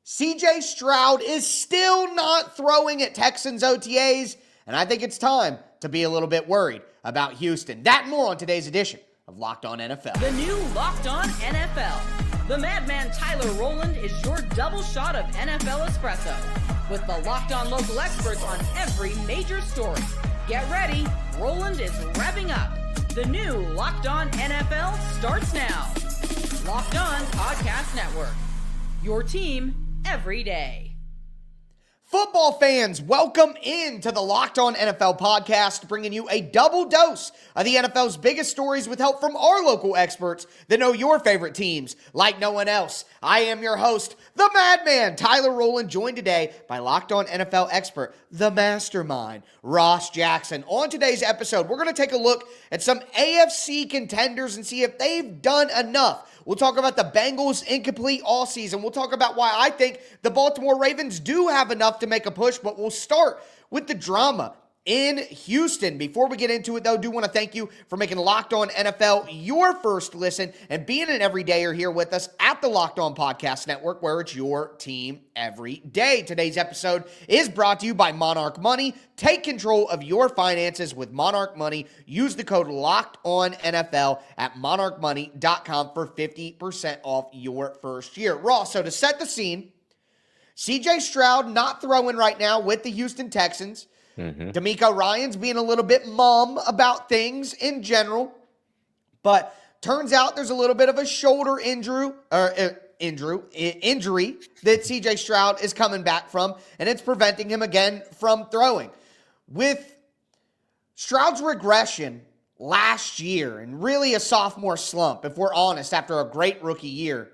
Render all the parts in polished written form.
CJ Stroud is still not throwing at Texans OTAs, and I think it's time to be a little bit worried about Houston. That and more on today's edition of Locked On NFL. The new Locked On NFL. The madman Tyler Rowland is your double shot of NFL espresso, with the Locked On local experts on every major story. Get ready, Rowland is revving up. The new Locked On NFL starts now. Locked On Podcast Network. Your team every day. Football fans, welcome into the Locked On NFL podcast, bringing you a double dose of the NFL's biggest stories with help from our local experts that know your favorite teams like no one else. I am your host, the madman, Tyler Rowland, joined today by Locked On NFL expert, the mastermind, Ross Jackson. On today's episode, we're going to take a look at some AFC contenders and see if they've done enough. We'll talk about the Bengals' incomplete offseason. We'll talk about why I think the Baltimore Ravens do have enough to make a push, but we'll start with the drama in Houston. Before we get into it, though, I do want to thank you for making Locked On NFL your first listen and being an everydayer here with us at the Locked On Podcast Network, where it's your team every day. Today's episode is brought to you by Monarch Money. Take control of your finances with Monarch Money. Use the code LOCKEDONNFL at monarchmoney.com for 50% off your first year. Ross, so to set the scene, CJ Stroud not throwing right now with the Houston Texans. D'Amico Ryans being a little bit mum about things in general, but turns out there's a little bit of a shoulder injury that CJ Stroud is coming back from, and it's preventing him again from throwing. With Stroud's regression last year and really a sophomore slump, if we're honest, after a great rookie year,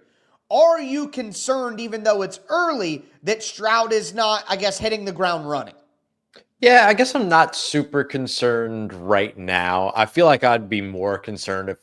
are you concerned, even though it's early, that Stroud is not, I guess, hitting the ground running? Yeah, I guess I'm not super concerned right now. I feel like I'd be more concerned if,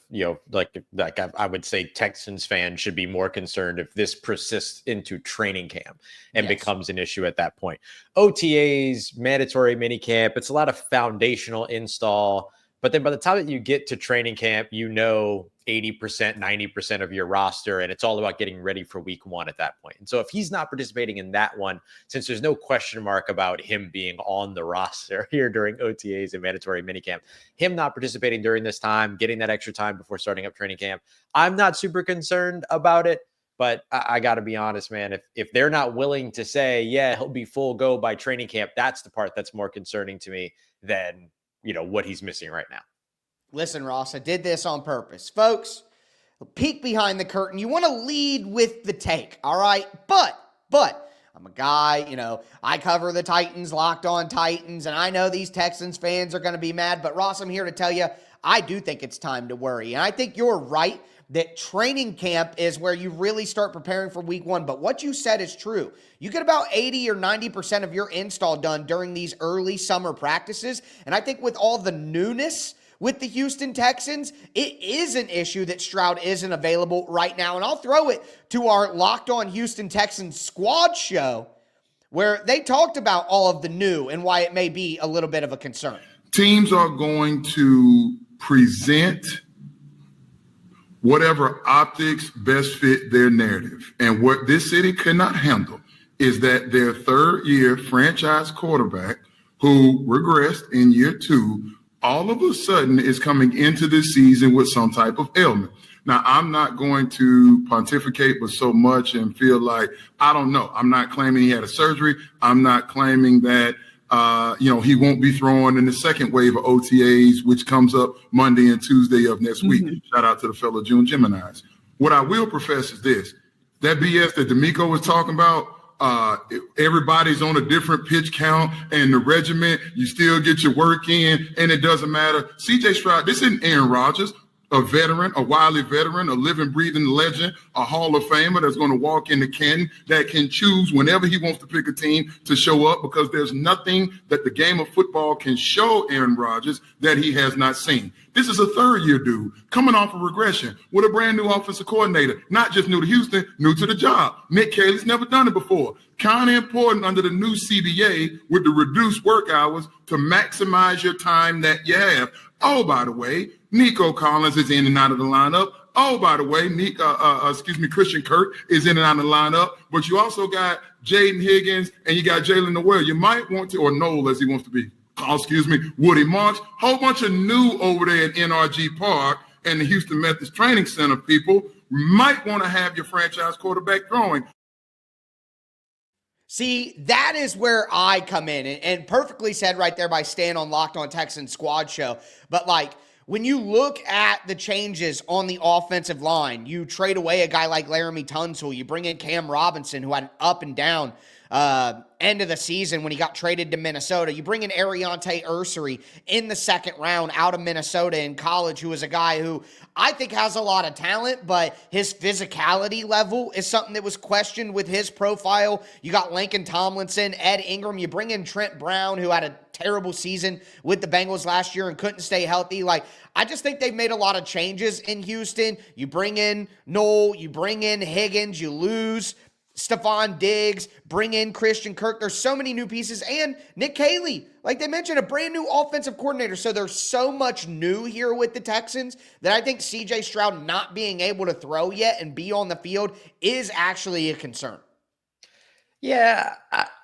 I would say Texans fans should be more concerned if this persists into training camp and becomes an issue at that point. OTAs, mandatory minicamp, it's a lot of foundational install. But then by the time that you get to training camp, 80%, 90% of your roster, and it's all about getting ready for week one at that point. And so if he's not participating in that one, since there's no question mark about him being on the roster here during OTAs and mandatory minicamp, him not participating during this time, getting that extra time before starting up training camp, I'm not super concerned about it. But I got to be honest, man, if they're not willing to say, yeah, he'll be full go by training camp, that's the part that's more concerning to me than what he's missing right now. Listen, Ross, I did this on purpose. Folks, peek behind the curtain. You want to lead with the take, all right? But I'm a guy, I cover the Titans, Locked On Titans, and I know these Texans fans are going to be mad. But, Ross, I'm here to tell you, I do think it's time to worry. And I think you're right that training camp is where you really start preparing for week one. But what you said is true. You get about 80 or 90% of your install done during these early summer practices. And I think with all the newness with the Houston Texans, it is an issue that Stroud isn't available right now. And I'll throw it to our Locked On Houston Texans squad show, where they talked about all of the new and why it may be a little bit of a concern. Teams are going to present whatever optics best fit their narrative. And what this city cannot handle is that their third-year franchise quarterback, who regressed in year two, all of a sudden is coming into this season with some type of ailment. Now, I'm not going to pontificate with so much and feel like, I don't know. I'm not claiming he had a surgery. I'm not claiming that he won't be throwing in the second wave of OTAs, which comes up Monday and Tuesday of next week. Shout out to the fellow June Geminis. What I will profess is this: that BS that D'Amico was talking about, everybody's on a different pitch count and the regiment, you still get your work in and it doesn't matter. CJ Stroud, this isn't Aaron Rodgers, a veteran, a wily veteran, a living, breathing legend, a Hall of Famer that's going to walk in the Canton, that can choose whenever he wants to pick a team to show up, because there's nothing that the game of football can show Aaron Rodgers that he has not seen. This is a third-year dude coming off of regression with a brand new offensive coordinator, not just new to Houston, new to the job. Nick Caley's never done it before. Kind of important under the new CBA with the reduced work hours to maximize your time that you have. Oh, by the way, Nico Collins is in and out of the lineup. Oh, by the way, Christian Kirk is in and out of the lineup, but you also got Jaden Higgins and you got Jalen Noel. You might want to, or Noel as he wants to be. Woody March, whole bunch of new over there in NRG Park and the Houston Methodist Training Center people might want to have your franchise quarterback throwing. See, that is where I come in, and perfectly said right there by Stan on Locked On Texans Squad Show. But like, when you look at the changes on the offensive line, you trade away a guy like Laramie Tunsil, you bring in Cam Robinson, who had an up and down end of the season when he got traded to Minnesota. You bring in Ariante Ursery in the second round out of Minnesota in college, who is a guy who I think has a lot of talent, but his physicality level is something that was questioned with his profile. You got Lincoln Tomlinson, Ed Ingram. You bring in Trent Brown, who had a terrible season with the Bengals last year and couldn't stay healthy. Like, I just think they've made a lot of changes in Houston. You bring in Noel, you bring in Higgins, you lose Stephon Diggs, bring in Christian Kirk. There's so many new pieces. And Nick Caley, like they mentioned, a brand new offensive coordinator. So there's so much new here with the Texans that I think CJ Stroud not being able to throw yet and be on the field is actually a concern. Yeah,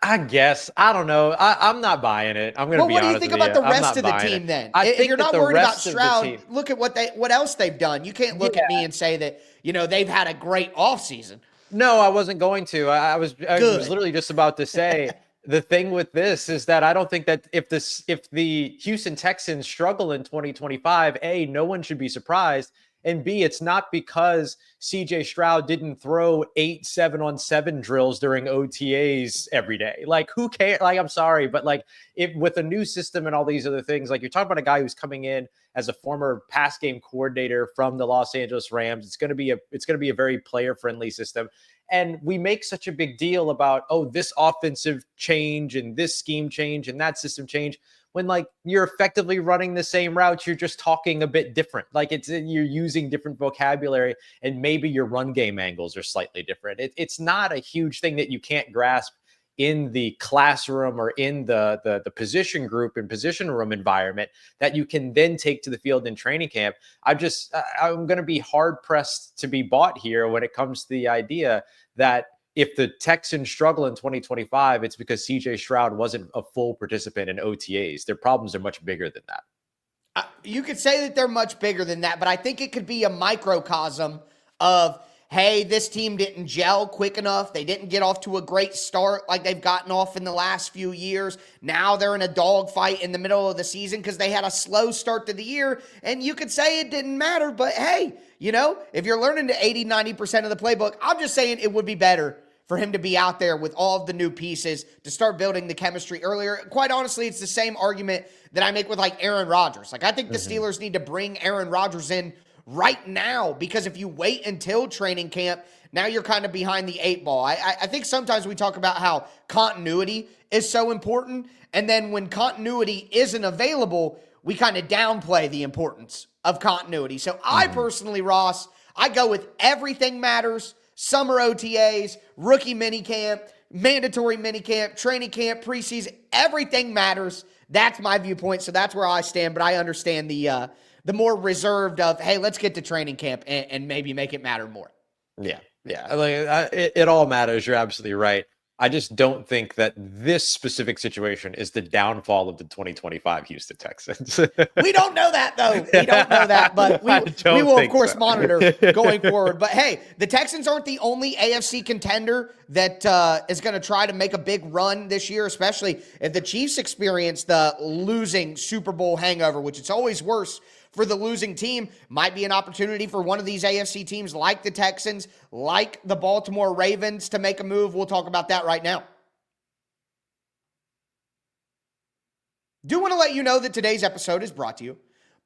I guess. I don't know. I'm not buying it. I'm going to be honest with you. Well, what do you think about the rest of the team then? If you're not worried about Stroud, look at what else they've done. You can't look at me and say that, they've had a great offseason. No, I wasn't going to. I was literally just about to say the thing with this is that I don't think that if the Houston Texans struggle in 2025, A, no one should be surprised. And B, it's not because CJ Stroud didn't throw 8 7-on-7 drills during OTAs every day. Like, who cares? Like, I'm sorry, but like, if with a new system and all these other things, like you're talking about a guy who's coming in as a former pass game coordinator from the Los Angeles Rams, it's going to be a very player friendly system. And we make such a big deal about, oh, this offensive change and this scheme change and that system change, when like you're effectively running the same routes, you're just talking a bit different. Like you're using different vocabulary and maybe your run game angles are slightly different. It's not a huge thing that you can't grasp in the classroom or in the position group and position room environment that you can then take to the field in training camp. I'm going to be hard pressed to be bought here when it comes to the idea that if the Texans struggle in 2025, it's because CJ Stroud wasn't a full participant in OTAs. Their problems are much bigger than that. You could say that they're much bigger than that, but I think it could be a microcosm of, hey, this team didn't gel quick enough. They didn't get off to a great start like they've gotten off in the last few years. Now they're in a dogfight in the middle of the season because they had a slow start to the year. And you could say it didn't matter, but hey, if you're learning to 80, 90% of the playbook, I'm just saying it would be better for him to be out there with all of the new pieces to start building the chemistry earlier. Quite honestly, it's the same argument that I make with like Aaron Rodgers. Like, I think the Steelers need to bring Aaron Rodgers in right now, because if you wait until training camp, now you're kind of behind the 8 ball. I think sometimes we talk about how continuity is so important, and then when continuity isn't available, we kind of downplay the importance of continuity. So I personally, Ross, I go with everything matters. Summer OTAs, rookie minicamp, mandatory minicamp, training camp, preseason, everything matters. That's my viewpoint, so that's where I stand, but I understand the more reserved of, hey, let's get to training camp and maybe make it matter more. Yeah. Like it all matters. You're absolutely right. I just don't think that this specific situation is the downfall of the 2025 Houston Texans. We don't know that, though. We don't know that, but we will, of course, monitor going forward. But, hey, the Texans aren't the only AFC contender that is going to try to make a big run this year, especially if the Chiefs experience the losing Super Bowl hangover, which it's always worse for the losing team. Might be an opportunity for one of these AFC teams like the Texans, like the Baltimore Ravens, to make a move. We'll talk about that right now. Do want to let you know that today's episode is brought to you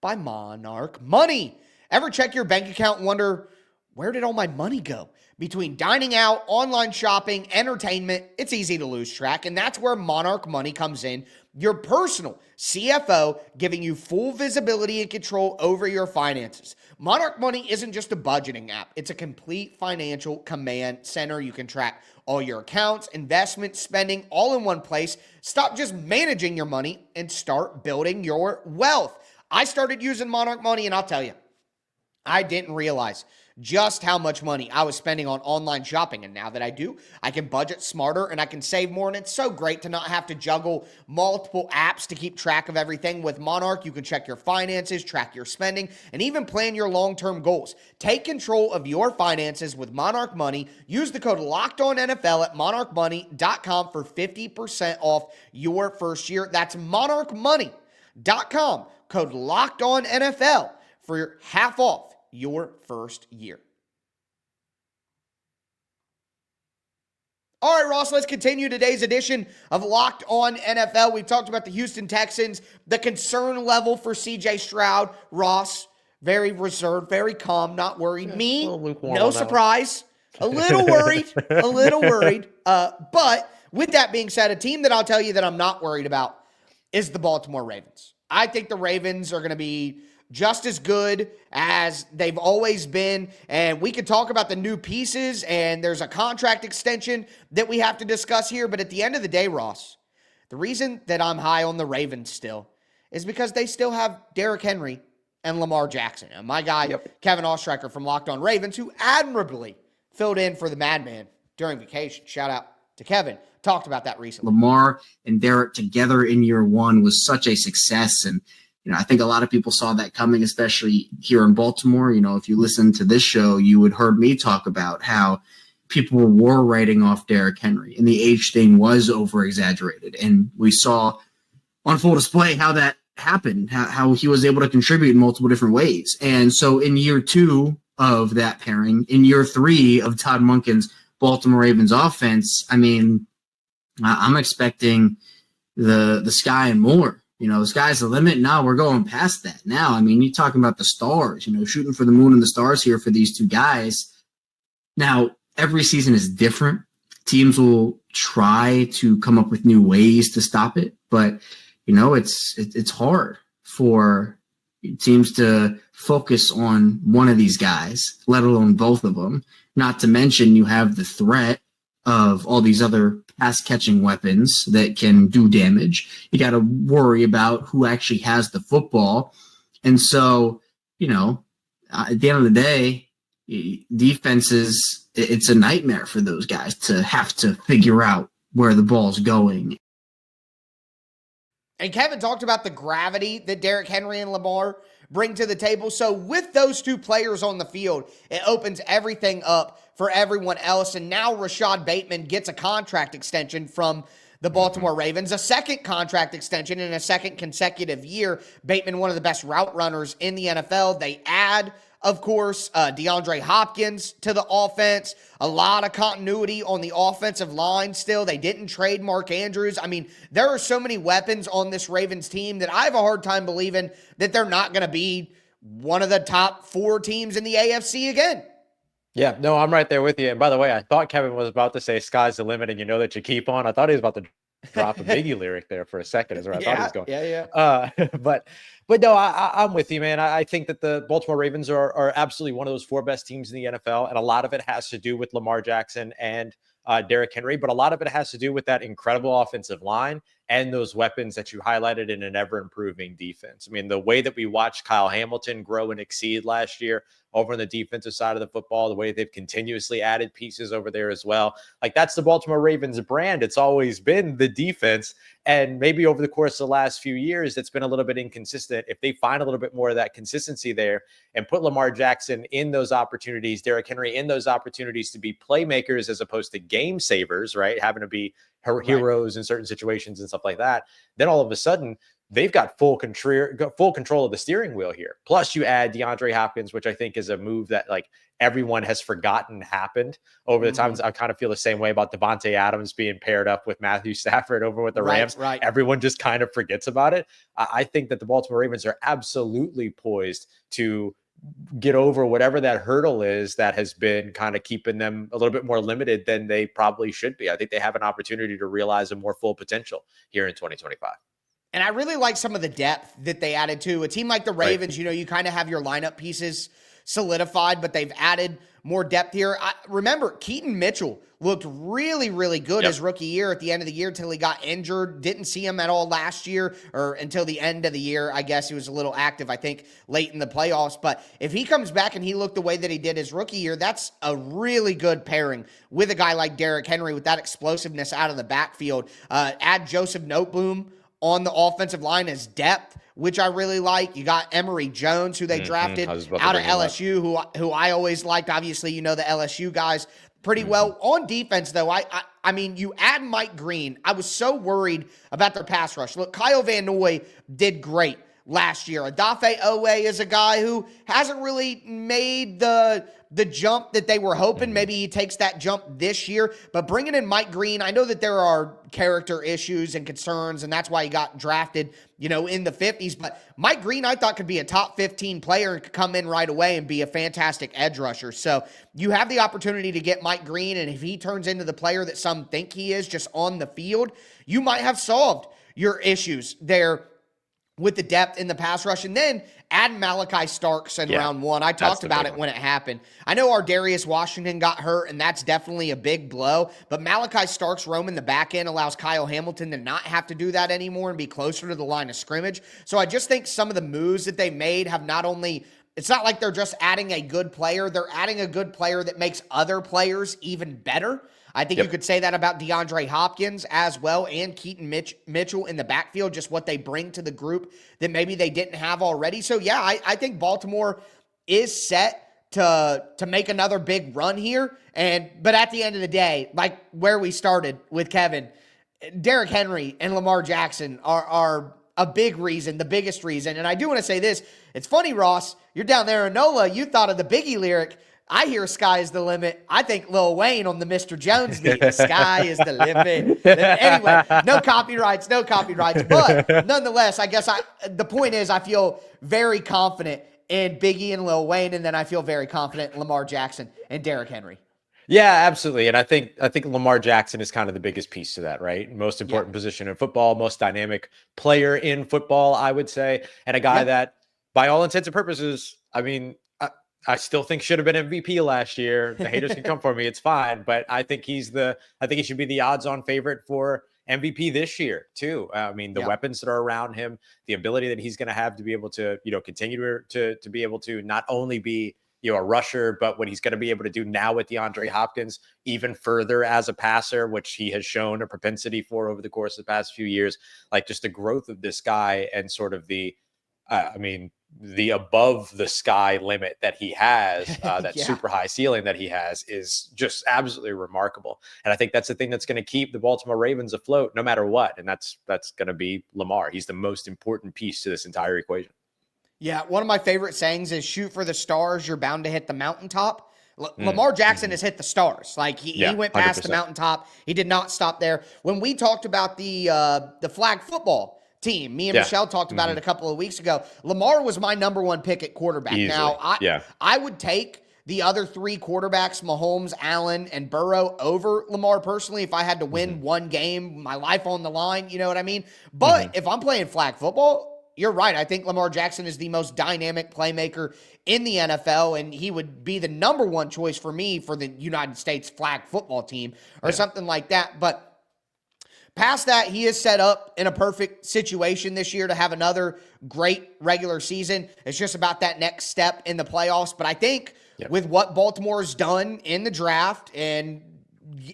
by Monarch Money. Ever check your bank account and wonder, where did all my money go? Between dining out, online shopping, entertainment, it's easy to lose track, and that's where Monarch Money comes in, your personal CFO, giving you full visibility and control over your finances. Monarch Money isn't just a budgeting app. It's a complete financial command center. You can track all your accounts, investments, spending, all in one place. Stop just managing your money and start building your wealth. I started using Monarch Money, and I'll tell you, I didn't realize just how much money I was spending on online shopping. And now that I do, I can budget smarter and I can save more. And it's so great to not have to juggle multiple apps to keep track of everything. With Monarch, you can check your finances, track your spending, and even plan your long-term goals. Take control of your finances with Monarch Money. Use the code LOCKEDONNFL at monarchmoney.com for 50% off your first year. That's monarchmoney.com, code LOCKEDONNFL for your half off your first year. All right, Ross, let's continue today's edition of Locked On NFL. We've talked about the Houston Texans, the concern level for CJ Stroud. Ross, very reserved, very calm, not worried. Me, no surprise. A little worried, a little worried. But with that being said, a team that I'll tell you that I'm not worried about is the Baltimore Ravens. I think the Ravens are going to be just as good as they've always been. And we could talk about the new pieces, and there's a contract extension that we have to discuss here. But at the end of the day, Ross, the reason that I'm high on the Ravens still is because they still have Derrick Henry and Lamar Jackson. And my guy, Kevin Ostreicher from Locked On Ravens, who admirably filled in for the Madman during vacation. Shout out to Kevin. Talked about that recently. Lamar and Derrick together in year one was such a success. And I think a lot of people saw that coming, especially here in Baltimore. If you listen to this show, you would heard me talk about how people were writing off Derrick Henry, and the age thing was over-exaggerated. And we saw on full display how that happened, how he was able to contribute in multiple different ways. And so in year two of that pairing, in year three of Todd Monken's Baltimore Ravens offense, I'm expecting the sky and more. The sky's the limit. Now we're going past that. Now, you're talking about the stars, shooting for the moon and the stars here for these two guys. Now, every season is different. Teams will try to come up with new ways to stop it, but it's hard for teams to focus on one of these guys, let alone both of them. Not to mention you have the threat of all these other pass-catching weapons that can do damage. You got to worry about who actually has the football. And so, at the end of the day, defenses, it's a nightmare for those guys to have to figure out where the ball's going. And Kevin talked about the gravity that Derrick Henry and Lamar bring to the table. So with those two players on the field, it opens everything up for everyone else. And now Rashod Bateman gets a contract extension from the Baltimore Ravens, a second contract extension in a second consecutive year. Bateman, one of the best route runners in the NFL. They add, of course, DeAndre Hopkins to the offense. A lot of continuity on the offensive line still. They didn't trade Mark Andrews. There are so many weapons on this Ravens team that I have a hard time believing that they're not going to be one of the top four teams in the AFC again. Yeah, no, I'm right there with you. And by the way, I thought Kevin was about to say sky's the limit and that you keep on. I thought he was about to drop a Biggie lyric there for a second is where I thought he was going. Yeah. But no, I'm with you, man. I think that the Baltimore Ravens are absolutely one of those four best teams in the NFL. And a lot of it has to do with Lamar Jackson and Derrick Henry, but a lot of it has to do with that incredible offensive line and those weapons that you highlighted in an ever-improving defense. The way that we watched Kyle Hamilton grow and exceed last year over on the defensive side of the football, the way they've continuously added pieces over there as well. That's the Baltimore Ravens brand. It's always been the defense. And maybe over the course of the last few years, it's been a little bit inconsistent. If they find a little bit more of that consistency there and put Lamar Jackson in those opportunities, Derrick Henry in those opportunities to be playmakers as opposed to game savers, right? Having to be heroes in certain situations and stuff like that, then all of a sudden they've got full control of the steering wheel here. Plus you add DeAndre Hopkins, which I think is a move that everyone has forgotten happened over the times. I kind of feel the same way about Devontae Adams being paired up with Matthew Stafford over with the Rams. Right. Everyone just kind of forgets about it. I think that the Baltimore Ravens are absolutely poised to get over whatever that hurdle is that has been kind of keeping them a little bit more limited than they probably should be. I think they have an opportunity to realize a more full potential here in 2025. And I really like some of the depth that they added to a team like the Ravens. You kind of have your lineup pieces solidified, but they've added more depth here. Remember, Keaton Mitchell looked really, really good his rookie year at the end of the year until he got injured. Didn't see him at all last year, or until the end of the year. I guess he was a little active, I think, late in the playoffs. But if he comes back and he looked the way that he did his rookie year, that's a really good pairing with a guy like Derrick Henry with that explosiveness out of the backfield. Add Joseph Noteboom on the offensive line as depth, which I really like. You got Emory Jones, who they drafted out of LSU, who I always liked. Obviously, you know the LSU guys pretty well. On defense, though, I mean, you add Mike Green. I was so worried about their pass rush. Look, Kyle Van Noy did great last year. Adafe Owe is a guy who hasn't really made the jump that they were hoping. Maybe he takes that jump this year, but bringing in Mike Green, I know that there are character issues and concerns, and that's why he got drafted, in the 50s, but Mike Green, I thought, could be a top 15 player and could come in right away and be a fantastic edge rusher. So you have the opportunity to get Mike Green, and if he turns into the player that some think he is just on the field, you might have solved your issues there with the depth in the pass rush. And then add Malachi Starks in round one. I talked about it when it happened. I know our Darius Washington got hurt, and that's definitely a big blow. But Malachi Starks roaming the back end allows Kyle Hamilton to not have to do that anymore and be closer to the line of scrimmage. So I just think some of the moves that they made have not only – it's not like they're just adding a good player. They're adding a good player that makes other players even better. I think you could say that about DeAndre Hopkins as well, and Keaton Mitchell in the backfield, just what they bring to the group that maybe they didn't have already. So, yeah, I think Baltimore is set to make another big run here. But at the end of the day, like where we started with Kevin, Derrick Henry and Lamar Jackson are a big reason, the biggest reason. And I do want to say this. It's funny, Ross, you're down there in NOLA. You thought of the Biggie lyric. I hear sky is the limit. I think Lil Wayne on the Mr. Jones beat. The sky is the limit. Anyway, no copyrights. But nonetheless, I guess the point is I feel very confident in Biggie and Lil Wayne, and then I feel very confident in Lamar Jackson and Derrick Henry. Yeah, absolutely. And I think Lamar Jackson is kind of the biggest piece to that, right? Most important position in football, most dynamic player in football, I would say. And a guy that, by all intents and purposes, I mean, I still think should have been MVP last year. The haters can come for me. It's fine. But I think he should be the odds-on favorite for MVP this year too. I mean, the weapons that are around him, the ability that he's going to have to be able to, continue to be able to not only be, a rusher, but what he's going to be able to do now with DeAndre Hopkins even further as a passer, which he has shown a propensity for over the course of the past few years. Like just the growth of this guy and sort of the above the sky limit that he has, that super high ceiling that he has is just absolutely remarkable. And I think that's the thing that's going to keep the Baltimore Ravens afloat no matter what. And that's going to be Lamar. He's the most important piece to this entire equation. Yeah. One of my favorite sayings is shoot for the stars. You're bound to hit the mountaintop. Lamar Jackson has hit the stars. Like he went past 100%. The mountaintop. He did not stop there. When we talked about the flag football team, me and Michelle talked about it a couple of weeks ago. Lamar was my number one pick at quarterback. Easily. Now, I would take the other three quarterbacks, Mahomes, Allen, and Burrow, over Lamar personally if I had to win one game, my life on the line, you know what I mean? But if I'm playing flag football, you're right. I think Lamar Jackson is the most dynamic playmaker in the NFL, and he would be the number one choice for me for the United States flag football team or something like that. But past that, he is set up in a perfect situation this year to have another great regular season. It's just about that next step in the playoffs. But I think with what Baltimore's done in the draft and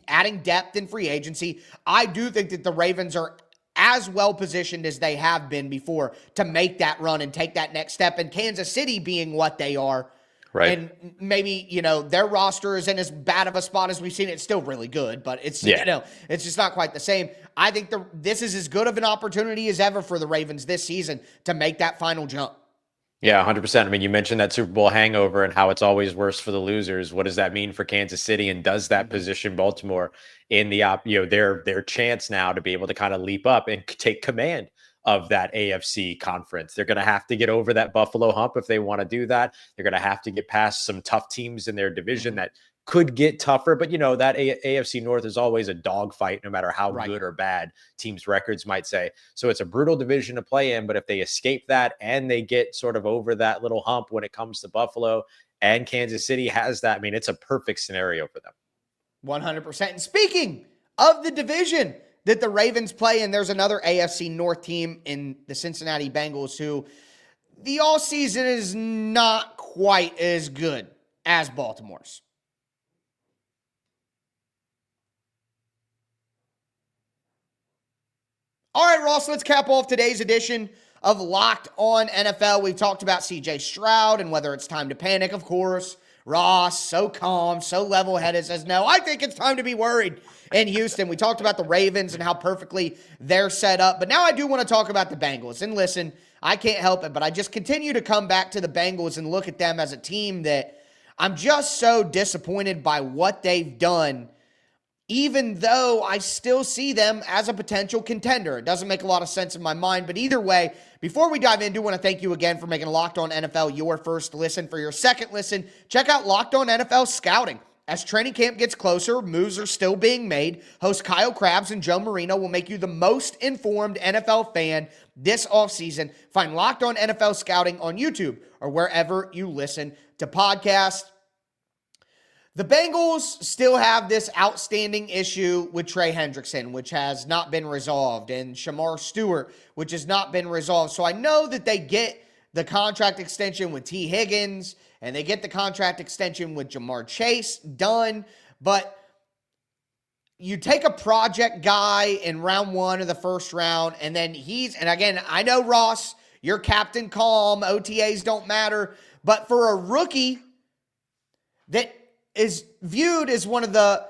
adding depth in free agency, I do think that the Ravens are as well positioned as they have been before to make that run and take that next step. And Kansas City being what they are, right? And maybe, their roster isn't as bad of a spot as we've seen. It's still really good, but it's, it's just not quite the same. I think this is as good of an opportunity as ever for the Ravens this season to make that final jump. Yeah, 100%. I mean, you mentioned that Super Bowl hangover and how it's always worse for the losers. What does that mean for Kansas City? And does that position Baltimore in the their chance now to be able to kind of leap up and take command of that AFC conference? They're going to have to get over that Buffalo hump if they want to do that. They're going to have to get past some tough teams in their division that could get tougher, but that AFC North is always a dogfight, no matter how good or bad teams' records might say. So it's a brutal division to play in, but if they escape that and they get sort of over that little hump when it comes to Buffalo and Kansas City has that. I mean, it's a perfect scenario for them. 100%. And speaking of the division that the Ravens play in, there's another AFC North team in the Cincinnati Bengals who the all season is not quite as good as Baltimore's. All right, Ross, let's cap off today's edition of Locked On NFL. We've talked about CJ Stroud and whether it's time to panic, of course. Ross, so calm, so level-headed, says, no, I think it's time to be worried in Houston. We talked about the Ravens and how perfectly they're set up. But now I do want to talk about the Bengals. And listen, I can't help it, but I just continue to come back to the Bengals and look at them as a team that I'm just so disappointed by what they've done, even though I still see them as a potential contender. It doesn't make a lot of sense in my mind, but either way, before we dive in, I do want to thank you again for making Locked On NFL your first listen. For your second listen, check out Locked On NFL Scouting. As training camp gets closer, moves are still being made. Host Kyle Krabs and Joe Marino will make you the most informed NFL fan this offseason. Find Locked On NFL Scouting on YouTube or wherever you listen to podcasts. The Bengals still have this outstanding issue with Trey Hendrickson, which has not been resolved, and Shamar Stewart, which has not been resolved. So I know that they get the contract extension with T. Higgins, and they get the contract extension with Jamar Chase done, but you take a project guy in round one of the first round, and then and again, I know, Ross, you're Captain Calm, OTAs don't matter, but for a rookie that is viewed as one of the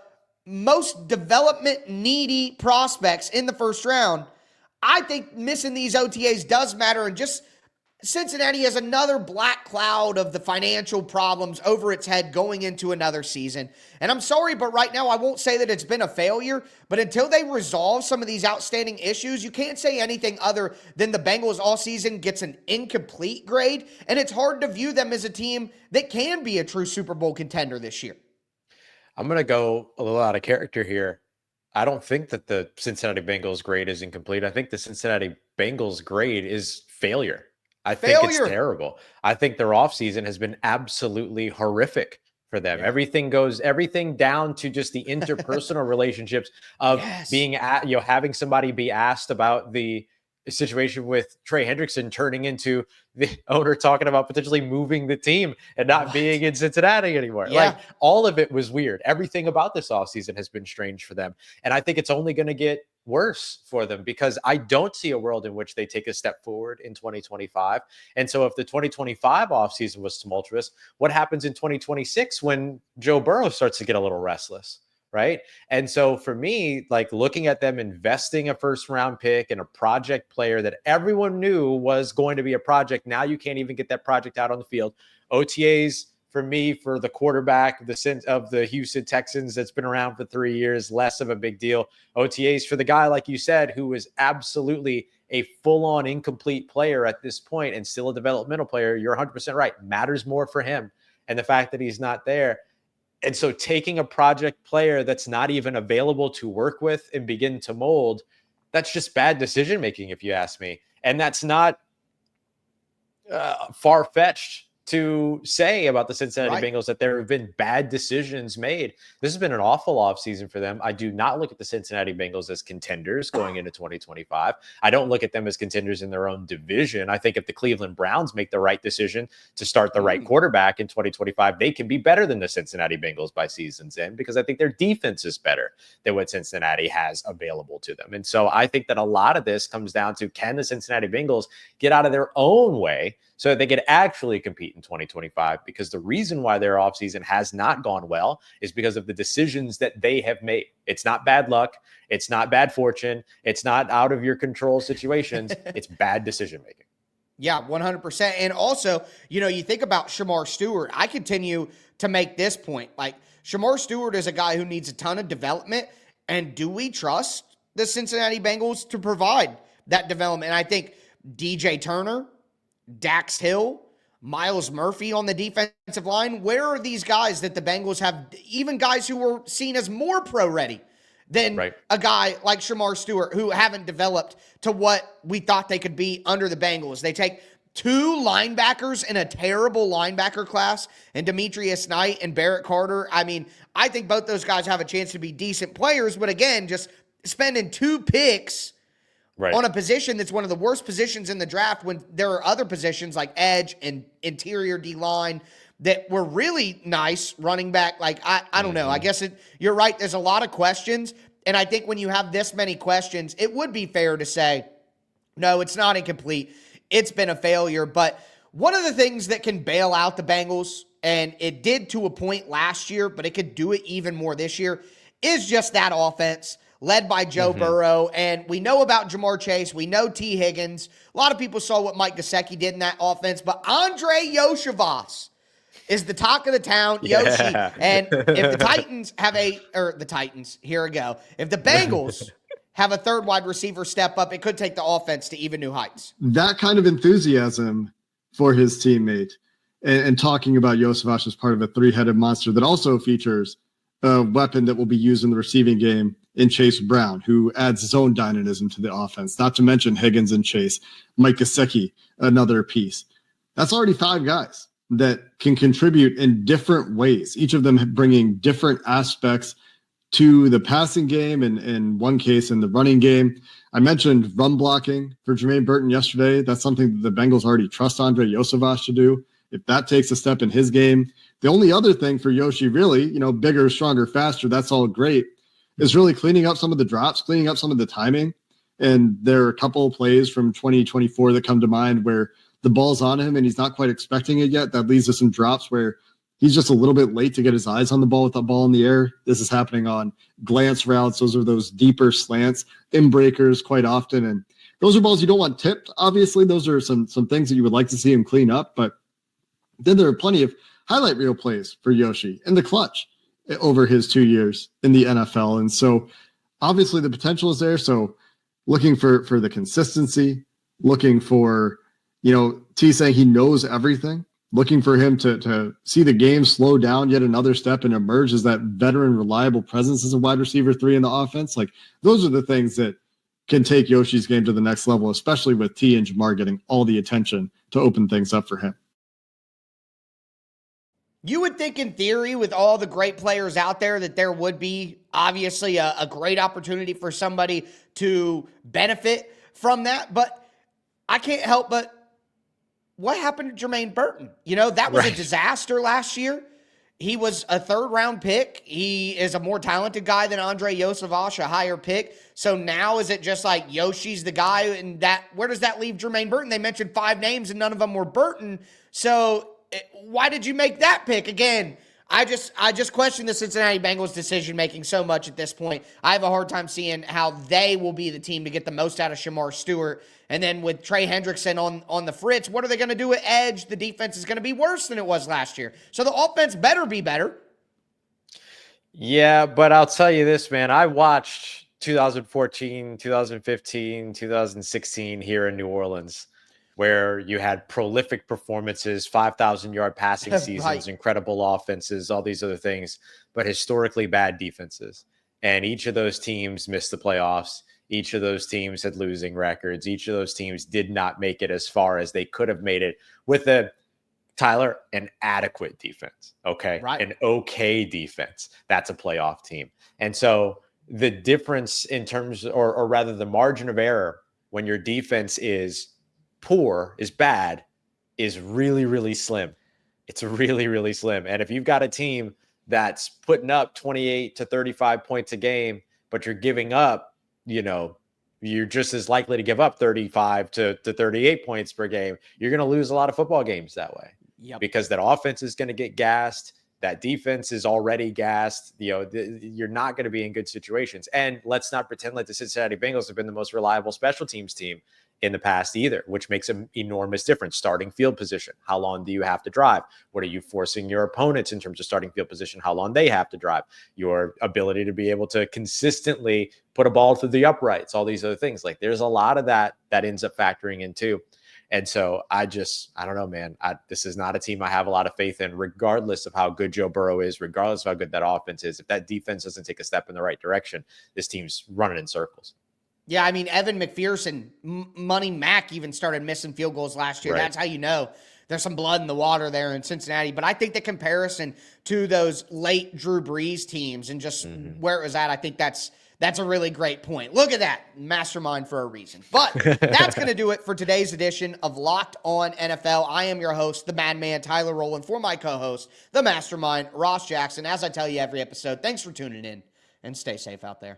most development needy prospects in the first round, I think missing these OTAs does matter. And just Cincinnati has another black cloud of the financial problems over its head going into another season. And I'm sorry, but right now I won't say that it's been a failure, but until they resolve some of these outstanding issues, you can't say anything other than the Bengals all season gets an incomplete grade, and it's hard to view them as a team that can be a true Super Bowl contender this year. I'm going to go a little out of character here. I don't think that the Cincinnati Bengals grade is incomplete. I think the Cincinnati Bengals grade is failure. I think it's terrible. I think their offseason has been absolutely horrific for them. Yeah. Everything down to just the interpersonal relationships of being having somebody be asked about the situation with Trey Hendrickson turning into the owner talking about potentially moving the team and not being in Cincinnati anymore. Yeah. Like, all of it was weird. Everything about this offseason has been strange for them. And I think it's only going to get worse for them because I don't see a world in which they take a step forward in 2025. And so if the 2025 offseason was tumultuous, what happens in 2026 when Joe Burrow starts to get a little restless? Right. And so for me, like, looking at them investing a first round pick and a project player that everyone knew was going to be a project. Now you can't even get that project out on the field. OTAs for me, for the quarterback of the Houston Texans that's been around for 3 years, less of a big deal. OTAs for the guy, like you said, who is absolutely a full-on incomplete player at this point and still a developmental player. You're 100% right. Matters more for him. And the fact that he's not there. And so taking a project player that's not even available to work with and begin to mold, that's just bad decision-making, if you ask me. And that's not far-fetched to say about the Cincinnati Bengals, that there have been bad decisions made. This has been an awful offseason for them. I do not look at the Cincinnati Bengals as contenders going into 2025. I don't look at them as contenders in their own division. I think if the Cleveland Browns make the right decision to start the right quarterback in 2025, they can be better than the Cincinnati Bengals by season's end, because I think their defense is better than what Cincinnati has available to them. And so I think that a lot of this comes down to, can the Cincinnati Bengals get out of their own way so that they could actually compete in 2025? Because the reason why their offseason has not gone well is because of the decisions that they have made. It's not bad luck. It's not bad fortune. It's not out of your control situations. It's bad decision-making. Yeah, 100%. And also, you think about Shamar Stewart. I continue to make this point. Like, Shamar Stewart is a guy who needs a ton of development. And do we trust the Cincinnati Bengals to provide that development? And I think DJ Turner, Dax Hill, Miles Murphy on the defensive line, where are these guys that the Bengals have, even guys who were seen as more pro-ready than a guy like Shamar Stewart, who haven't developed to what we thought they could be under the Bengals? They take two linebackers in a terrible linebacker class, and Demetrius Knight and Barrett Carter. I mean, I think both those guys have a chance to be decent players, but again, just spending 2 picks on a position that's one of the worst positions in the draft when there are other positions like edge and interior D-line that were really nice, running back. Like, I don't know. I guess you're right. There's a lot of questions, and I think when you have this many questions, it would be fair to say, no, it's not incomplete. It's been a failure. But one of the things that can bail out the Bengals, and it did to a point last year, but it could do it even more this year, is just that offense led by Joe Burrow. And we know about Jamar Chase. We know T. Higgins. A lot of people saw what Mike Gesicki did in that offense. But Andre Yoshivas is the talk of the town, Yoshi. And if the Titans have if the Bengals have a third wide receiver step up, it could take the offense to even new heights. That kind of enthusiasm for his teammate and talking about Yosevich as part of a 3-headed monster that also features a weapon that will be used in the receiving game in Chase Brown, who adds his own dynamism to the offense, not to mention Higgins and Chase, Mike Gesicki, another piece. That's already 5 guys that can contribute in different ways, each of them bringing different aspects to the passing game and in one case in the running game. I mentioned run blocking for Jermaine Burton yesterday. That's something that the Bengals already trust Andre Yosevich to do. If that takes a step in his game, the only other thing for Yoshi, really, bigger, stronger, faster, that's all great, is really cleaning up some of the drops, cleaning up some of the timing. And there are a couple of plays from 2024 that come to mind where the ball's on him and he's not quite expecting it yet. That leads to some drops where he's just a little bit late to get his eyes on the ball with the ball in the air. This is happening on glance routes. Those are those deeper slants, in breakers quite often. And those are balls you don't want tipped. Obviously, those are some things that you would like to see him clean up. But then there are plenty of highlight reel plays for Yoshi in the clutch over his 2 years in the NFL. And so obviously the potential is there. So looking for the consistency, looking for, T saying he knows everything, looking for him to see the game slow down yet another step and emerge as that veteran, reliable presence as a wide receiver 3 in the offense. Like, those are the things that can take Yoshi's game to the next level, especially with T and Jamar getting all the attention to open things up for him. You would think in theory with all the great players out there that there would be obviously a great opportunity for somebody to benefit from that. But I can't help but what happened to Jermaine Burton? That was a disaster last year. He was a 3rd-round pick. He is a more talented guy than Andre Yosevich, a higher pick. So now is it just like Yoshi's the guy, and where does that leave Jermaine Burton? They mentioned 5 names and none of them were Burton. So why did you make that pick? Again, I just question the Cincinnati Bengals decision-making so much at this point. I have a hard time seeing how they will be the team to get the most out of Shamar Stewart. And then with Trey Hendrickson on the fritz, what are they going to do at edge? The defense is going to be worse than it was last year. So the offense better be better. Yeah, but I'll tell you this, man. I watched 2014, 2015, 2016 here in New Orleans, where you had prolific performances, 5,000-yard passing seasons, incredible offenses, all these other things, but historically bad defenses. And each of those teams missed the playoffs. Each of those teams had losing records. Each of those teams did not make it as far as they could have made it with an adequate defense, okay? Right. An okay defense. That's a playoff team. And so the difference in terms, or rather the margin of error when your defense is poor, is bad, is really, really slim. It's really, really slim. And if you've got a team that's putting up 28 to 35 points a game, but you're giving up, you're just as likely to give up 35 to 38 points per game. You're going to lose a lot of football games that way. Yep. Because that offense is going to get gassed. That defense is already gassed. You're not going to be in good situations. And let's not pretend like the Cincinnati Bengals have been the most reliable special teams team in the past either, which makes an enormous difference. Starting field position. How long do you have to drive? What are you forcing your opponents in terms of starting field position? How long they have to drive? Your ability to be able to consistently put a ball through the uprights, all these other things. Like, there's a lot of that ends up factoring in too. And so I don't know, man. This is not a team I have a lot of faith in, regardless of how good Joe Burrow is, regardless of how good that offense is. If that defense doesn't take a step in the right direction, this team's running in circles. Yeah, I mean, Evan McPherson, Money Mac even started missing field goals last year. Right. That's how you know there's some blood in the water there in Cincinnati. But I think the comparison to those late Drew Brees teams and just where it was at, I think that's a really great point. Look at that. Mastermind for a reason. But that's going to do it for today's edition of Locked On NFL. I am your host, the Madman Tyler Rowland, for my co-host, the Mastermind Ross Jackson. As I tell you every episode, thanks for tuning in and stay safe out there.